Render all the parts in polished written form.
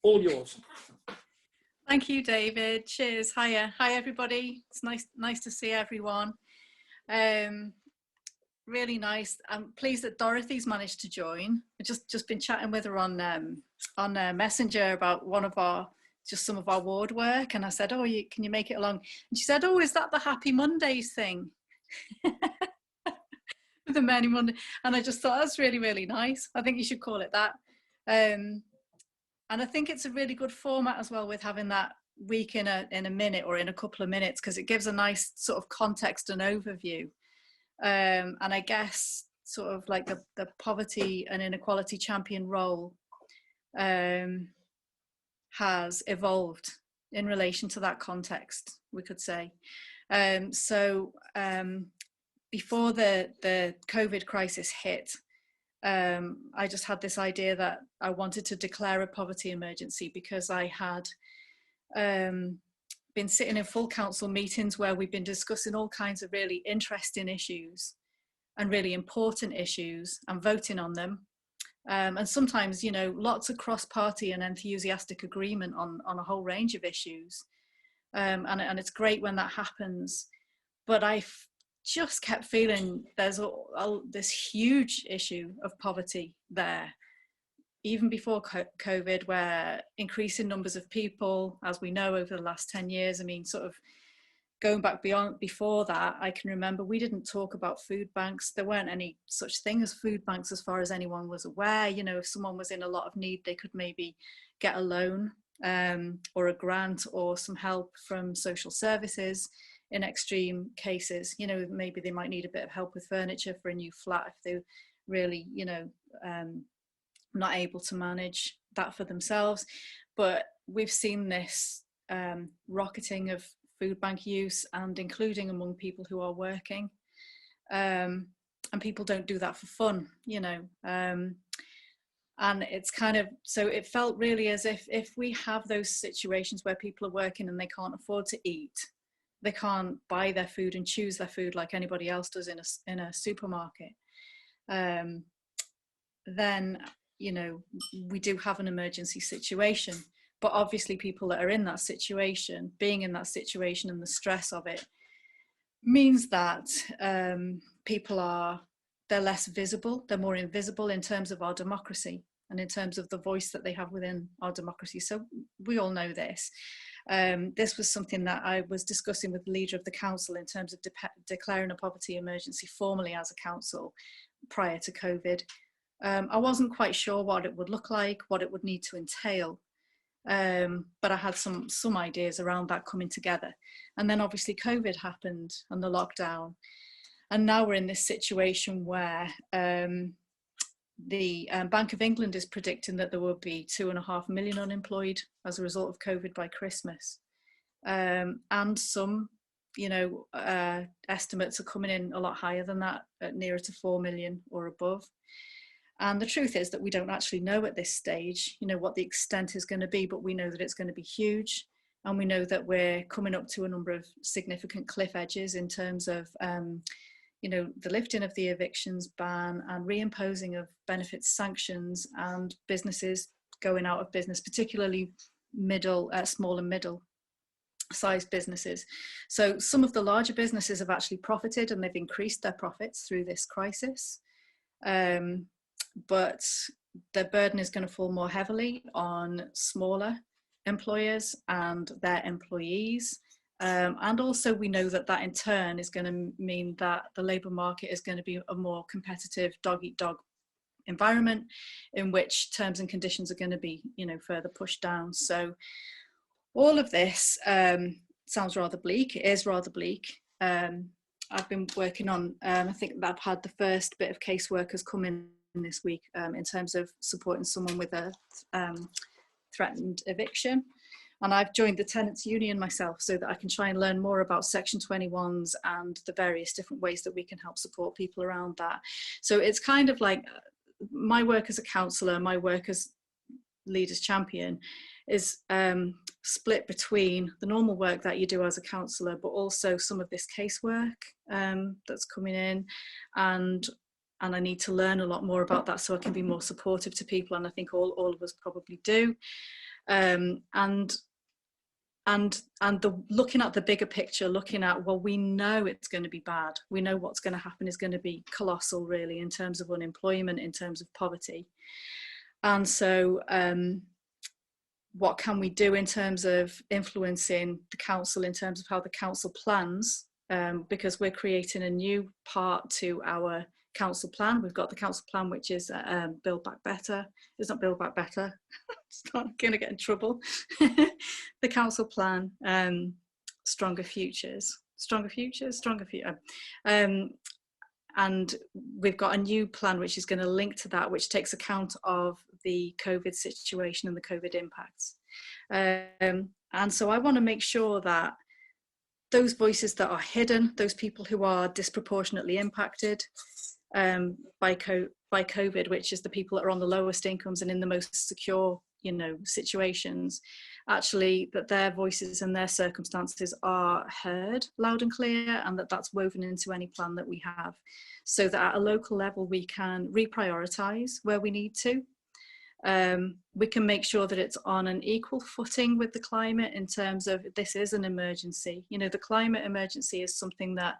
All yours. Thank you, David. Cheers. Hiya. Hi, everybody. It's nice to see everyone. Really nice. I'm pleased that Dorothy's managed to join. I've just been chatting with her on Messenger about some of our ward work, and I said, "Oh, can you make it along?" And she said, "Oh, is that the Happy Mondays thing?" The Many Monday, and I just thought that's really nice. I think you should call it that. And I think it's a really good format as well, with having that week in a minute or in a couple of minutes, because it gives a nice sort of context and overview. And I guess sort of like the poverty and inequality champion role has evolved in relation to that context, we could say. Before the COVID crisis hit, I just had this idea that I wanted to declare a poverty emergency, because I had been sitting in full council meetings where we've been discussing all kinds of really interesting issues and really important issues and voting on them. And sometimes, you know, lots of cross-party and enthusiastic agreement on a whole range of issues. And it's great when that happens. But I just kept feeling there's this huge issue of poverty there, even before COVID, where increasing numbers of people, as we know, over the last 10 years, I mean, sort of going back before that, I can remember we didn't talk about food banks. There weren't any such thing as food banks as far as anyone was aware. You know, if someone was in a lot of need, they could maybe get a loan or a grant or some help from social services. In extreme cases, you know, maybe they might need a bit of help with furniture for a new flat if they really, you know, not able to manage that for themselves. But we've seen this rocketing of food bank use, and including among people who are working, and people don't do that for fun, you know. And it's kind of, so it felt really as if we have those situations where people are working and they can't afford to eat, they can't buy their food and choose their food like anybody else does in a supermarket, then, you know, we do have an emergency situation. But obviously people that are in that situation, being in that situation and the stress of it, means that they're less visible, they're more invisible in terms of our democracy and in terms of the voice that they have within our democracy. So we all know this. This was something that I was discussing with the leader of the council in terms of declaring a poverty emergency formally as a council prior to COVID. I wasn't quite sure what it would look like, what it would need to entail, but I had some ideas around that coming together. And then obviously COVID happened and the lockdown. And now we're in this situation where the Bank of England is predicting that there will be 2.5 million unemployed as a result of COVID by Christmas. And some, you know, estimates are coming in a lot higher than that, at nearer to 4 million or above. And the truth is that we don't actually know at this stage, you know, what the extent is going to be, but we know that it's going to be huge. And we know that we're coming up to a number of significant cliff edges in terms of you know, the lifting of the evictions ban and reimposing of benefits sanctions, and businesses going out of business, particularly small and middle sized businesses. So some of the larger businesses have actually profited and they've increased their profits through this crisis. But the burden is going to fall more heavily on smaller employers and their employees. And also we know that in turn is going to mean that the labour market is going to be a more competitive dog-eat-dog environment, in which terms and conditions are going to be, you know, further pushed down. So all of this sounds rather bleak. It is rather bleak. I've been working on, I think that I've had the first bit of caseworkers come in this week in terms of supporting someone with a threatened eviction. And I've joined the tenants union myself so that I can try and learn more about Section 21s and the various different ways that we can help support people around that. So it's kind of like my work as a councillor, my work as leaders champion is split between the normal work that you do as a councillor, but also some of this casework that's coming in, and I need to learn a lot more about that so I can be more supportive to people, and I think all of us probably do. And looking at the bigger picture, looking at, well, we know it's going to be bad. We know what's going to happen is going to be colossal, really, in terms of unemployment, in terms of poverty. And so what can we do in terms of influencing the council, in terms of how the council plans? Because we're creating a new part to our council plan. We've got the council plan, which is Build Back Better. It's not Build Back Better. It's not going to get in trouble. The council plan, Stronger Futures. Stronger Futures? Stronger Future. And we've got a new plan which is going to link to that, which takes account of the COVID situation and the COVID impacts. And so I want to make sure that those voices that are hidden, those people who are disproportionately impacted by COVID, which is the people that are on the lowest incomes and in the most secure, situations, actually that their voices and their circumstances are heard loud and clear, and that's woven into any plan that we have, so that at a local level we can reprioritize where we need to. We can make sure that it's on an equal footing with the climate in terms of this is an emergency. The climate emergency is something that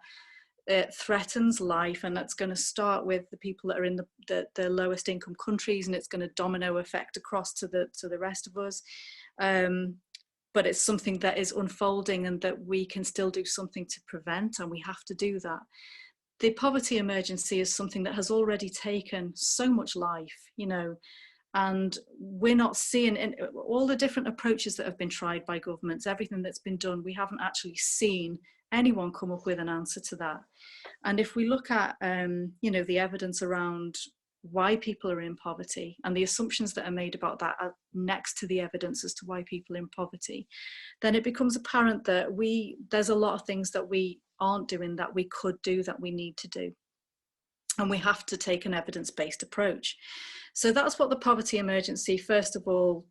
it threatens life, and that's going to start with the people that are in the lowest income countries, and it's going to domino effect across to the rest of us. But it's something that is unfolding and that we can still do something to prevent, and we have to do that. The poverty emergency is something that has already taken so much life, and we're not seeing in all the different approaches that have been tried by governments, everything that's been done, we haven't actually seen anyone come up with an answer to that. And if we look at the evidence around why people are in poverty and the assumptions that are made about that are next to the evidence as to why people are in poverty, then it becomes apparent that there's a lot of things that we aren't doing that we could do, that we need to do. And we have to take an evidence-based approach. So that's what the poverty emergency, first of all,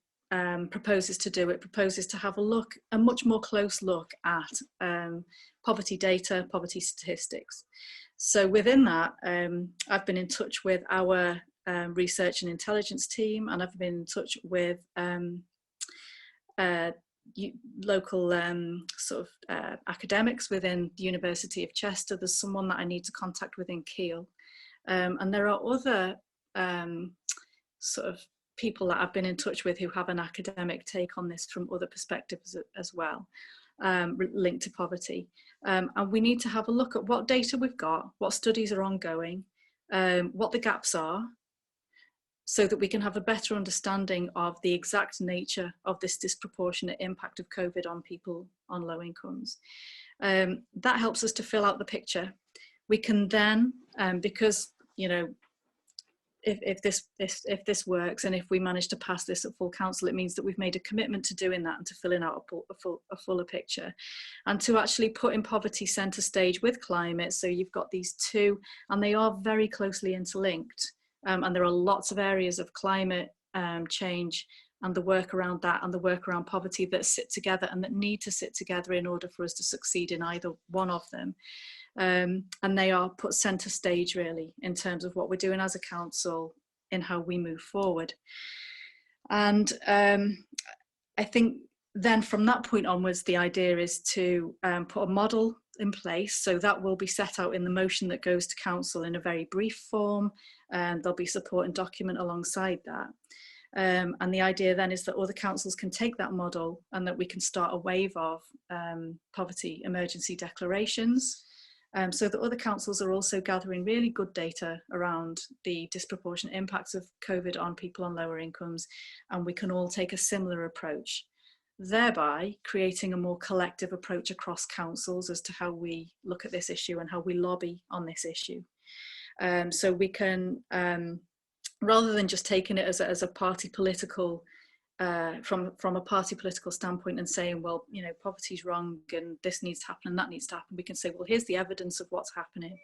proposes to do. It proposes to have a much more close look at poverty data, poverty statistics. So within that, I've been in touch with our research and intelligence team, and I've been in touch with local academics within the University of Chester. There's someone that I need to contact within Keele. And there are other people that I've been in touch with who have an academic take on this from other perspectives as well, linked to poverty. And we need to have a look at what data we've got, what studies are ongoing, what the gaps are, so that we can have a better understanding of the exact nature of this disproportionate impact of COVID on people on low incomes. That helps us to fill out the picture. We can then, because if this works, and if we manage to pass this at full council, it means that we've made a commitment to doing that and to filling out a fuller picture, and to actually put in poverty centre stage with climate. So you've got these two, and they are very closely interlinked, and there are lots of areas of climate change and the work around that and the work around poverty that sit together and that need to sit together in order for us to succeed in either one of them. And they are put centre stage, really, in terms of what we're doing as a council in how we move forward. And I think then from that point onwards, the idea is to put a model in place. So that will be set out in the motion that goes to council in a very brief form, and there'll be support and document alongside that. And the idea then is that other councils can take that model, and that we can start a wave of poverty emergency declarations. So that other councils are also gathering really good data around the disproportionate impacts of COVID on people on lower incomes, and we can all take a similar approach, thereby creating a more collective approach across councils as to how we look at this issue and how we lobby on this issue. So we can, rather than just taking it as a party political, from a party political standpoint and saying, well, poverty's wrong and this needs to happen and that needs to happen, we can say, well, here's the evidence of what's happening,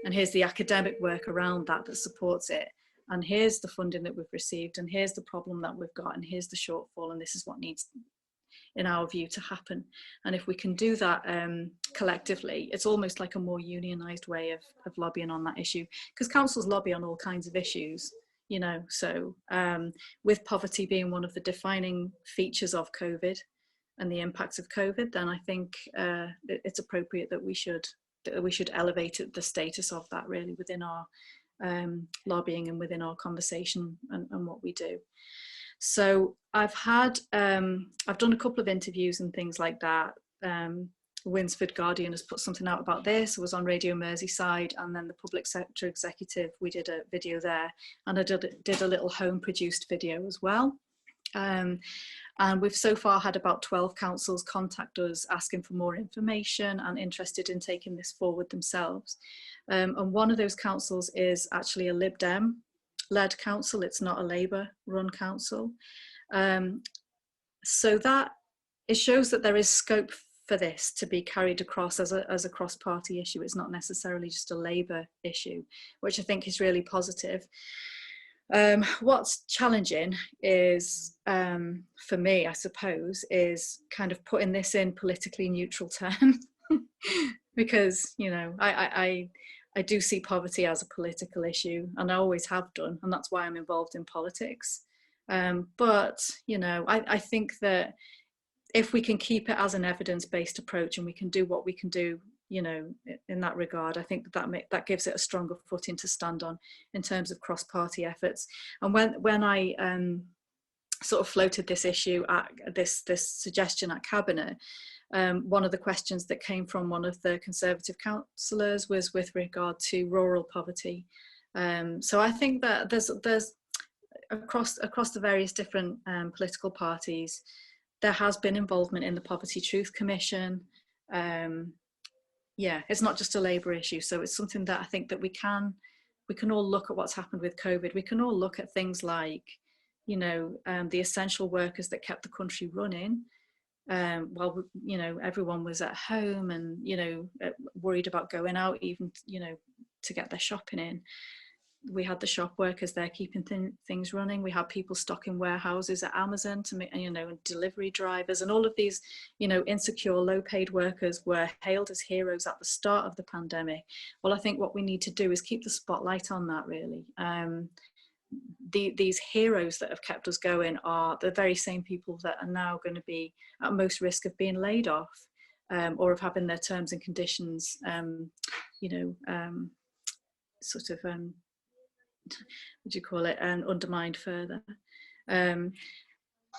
and here's the academic work around that supports it, and here's the funding that we've received, and here's the problem that we've got, and here's the shortfall, and this is what needs, in our view, to happen. And if we can do that collectively, it's almost like a more unionised way of lobbying on that issue, because councils lobby on all kinds of issues. you know. So with poverty being one of the defining features of COVID and the impacts of COVID, then I think it's appropriate that we should elevate the status of that really within our lobbying and within our conversation and what we do. So I've done a couple of interviews and things like that. Winsford Guardian has put something out about this. I was on Radio Merseyside, and then the Public Sector Executive, we did a video there, and I did a little home produced video as well. And we've so far had about 12 councils contact us asking for more information and interested in taking this forward themselves. And one of those councils is actually a Lib Dem led council. It's not a Labour run council. So that it shows that there is scope for this to be carried across as a cross-party issue. It's not necessarily just a Labour issue, which I think is really positive. What's challenging is, for me, I suppose, is kind of putting this in politically neutral terms, because, you know, I do see poverty as a political issue, and I always have done, and that's why I'm involved in politics. But, you know, I think that if we can keep it as an evidence-based approach and we can do what we can do, you know, in that regard, I think that gives it a stronger footing to stand on in terms of cross-party efforts. And when I sort of floated this issue at this suggestion at Cabinet, one of the questions that came from one of the Conservative councillors was with regard to rural poverty. So I think that there's across the various different political parties, there has been involvement in the Poverty Truth Commission. Yeah, it's not just a Labour issue. So it's something that I think that we can all look at what's happened with COVID. We can all look at things like, you know, the essential workers that kept the country running while, you know, everyone was at home and, you know, worried about going out, even, you know, to get their shopping in. We had the shop workers there keeping things running. We had people stocking warehouses at Amazon to make, you know, delivery drivers, and all of these, you know, insecure, low-paid workers were hailed as heroes at the start of the pandemic. Well, I think what we need to do is keep the spotlight on that, really. These heroes that have kept us going are the very same people that are now going to be at most risk of being laid off, or of having their terms and conditions, you know, sort of what do you call it, undermined further.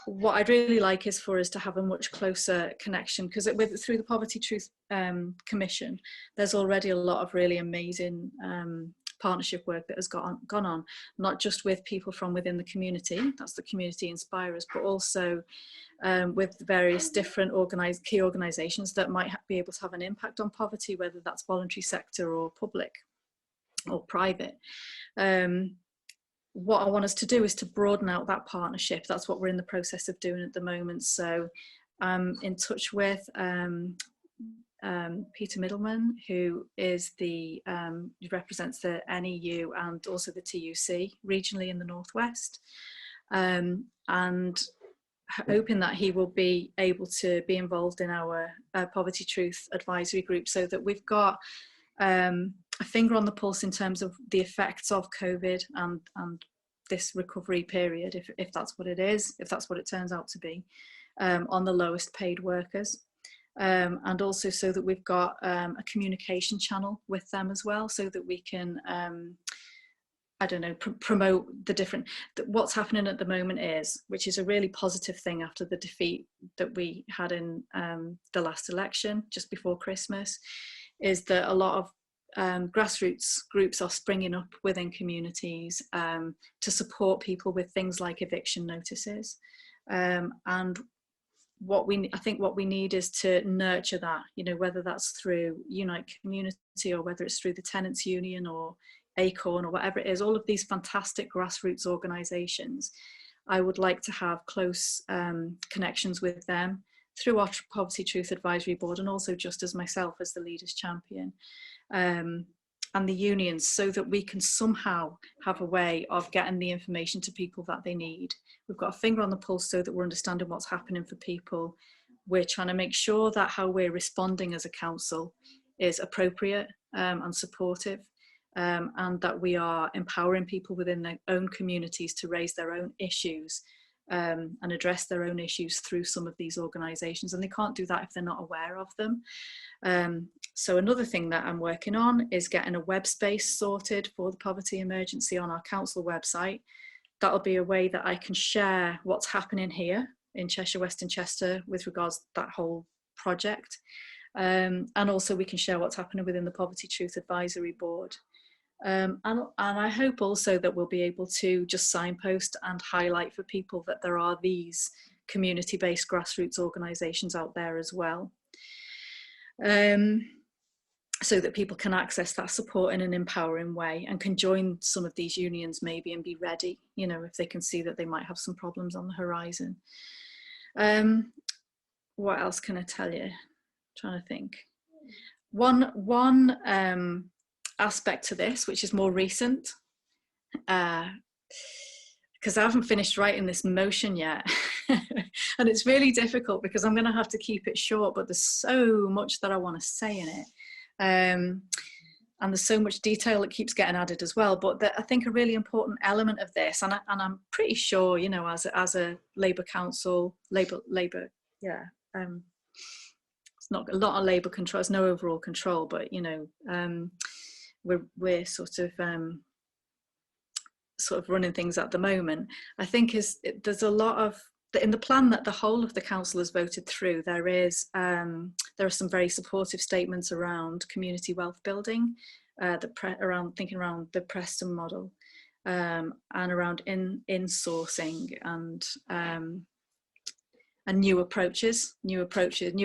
What I'd really like is for us to have a much closer connection, because through the Poverty Truth Commission, there's already a lot of really amazing partnership work that has gone on, not just with people from within the community, that's the community inspirers, but also with various different key organisations that might be able to have an impact on poverty, whether that's voluntary sector or public or private. What I want us to do is to broaden out that partnership. That's what we're in the process of doing at the moment. So I'm in touch with Peter Middleman, who is represents the NEU and also the TUC regionally in the Northwest, and hoping that he will be able to be involved in our Poverty Truth Advisory Group, so that we've got a finger on the pulse in terms of the effects of COVID and this recovery period, if that's what it is, if that's what it turns out to be, on the lowest paid workers. And also so that we've got a communication channel with them as well, so that we can, I don't know, promote what's happening at the moment is, which is a really positive thing after the defeat that we had in the last election, just before Christmas, is that a lot of grassroots groups are springing up within communities to support people with things like eviction notices. And I think what we need is to nurture that, you know, whether that's through Unite Community or whether it's through the Tenants Union or Acorn or whatever it is, all of these fantastic grassroots organisations. I would like to have close connections with them through our Poverty Truth Advisory Board, and also just as myself as the Leaders Champion, and the unions, so that we can somehow have a way of getting the information to people that they need. We've got a finger on the pulse so that we're understanding what's happening for people. We're trying to make sure that how we're responding as a council is appropriate and supportive. and that we are empowering people within their own communities to raise their own issues and address their own issues through some of these organisations, and they can't do that if they're not aware of them. So another thing that I'm working on is getting a web space sorted for the poverty emergency on our council website. That'll be a way that I can share what's happening here in Cheshire West and Chester with regards to that whole project. And also we can share what's happening within the Poverty Truth Advisory Board. And I hope also that we'll be able to just signpost and highlight for people that there are these community-based grassroots organisations out there as well. So that people can access that support in an empowering way and can join some of these unions maybe and be ready, you know, if they can see that they might have some problems on the horizon. What else can I tell you? I'm trying to think. One aspect to this, which is more recent, because I haven't finished writing this motion yet. And it's really difficult because I'm going to have to keep it short, but there's so much that I want to say in it. And there's so much detail that keeps getting added as well. But I think a really important element of this, and I'm pretty sure, you know, as a Labour council, Labour, yeah, it's not a lot of Labour control, there's no overall control, but, you know, we're sort of running things at the moment. I think there's a lot of, in the plan that the whole of the council has voted through, there are some very supportive statements around community wealth building, thinking around the Preston model, and around insourcing and new approaches, new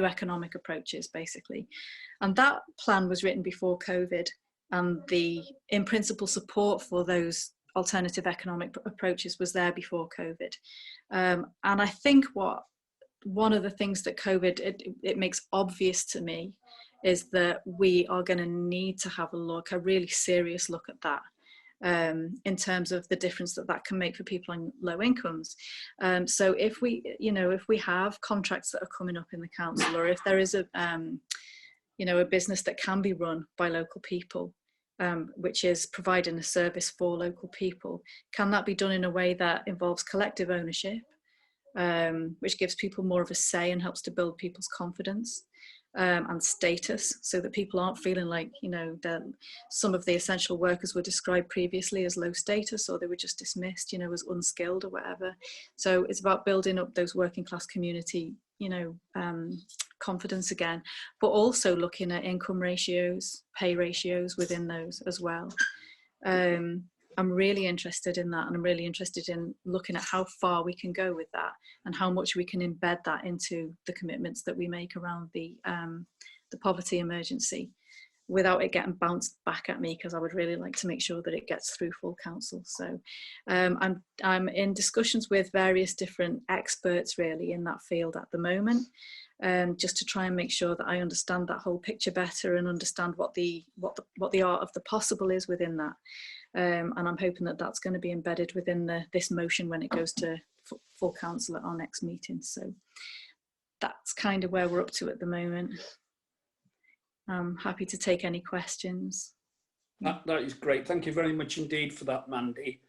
economic approaches, basically. And that plan was written before COVID, and the in principle support for those alternative economic approaches was there before COVID. And I think one of the things that COVID, it makes obvious to me, is that we are going to need to have a really serious look at that, in terms of the difference that can make for people on low incomes. So if we have contracts that are coming up in the council, or if there is a business that can be run by local people, which is providing a service for local people, can that be done in a way that involves collective ownership, which gives people more of a say and helps to build people's confidence and status, so that people aren't feeling like, you know, that some of the essential workers were described previously as low status, or they were just dismissed, you know, as unskilled or whatever. So it's about building up those working class community, you know, confidence again, but also looking at income ratios, pay ratios within those as well. I'm really interested in that, and I'm really interested in looking at how far we can go with that and how much we can embed that into the commitments that we make around the poverty emergency, without it getting bounced back at me, because I would really like to make sure that it gets through full council. So I'm in discussions with various different experts really in that field at the moment, just to try and make sure that I understand that whole picture better and understand what the art of the possible is within that. And I'm hoping that that's going to be embedded within this motion when it goes to full council at our next meeting. So that's kind of where we're up to at the moment. I'm happy to take any questions. That is great. Thank you very much indeed for that, Mandy.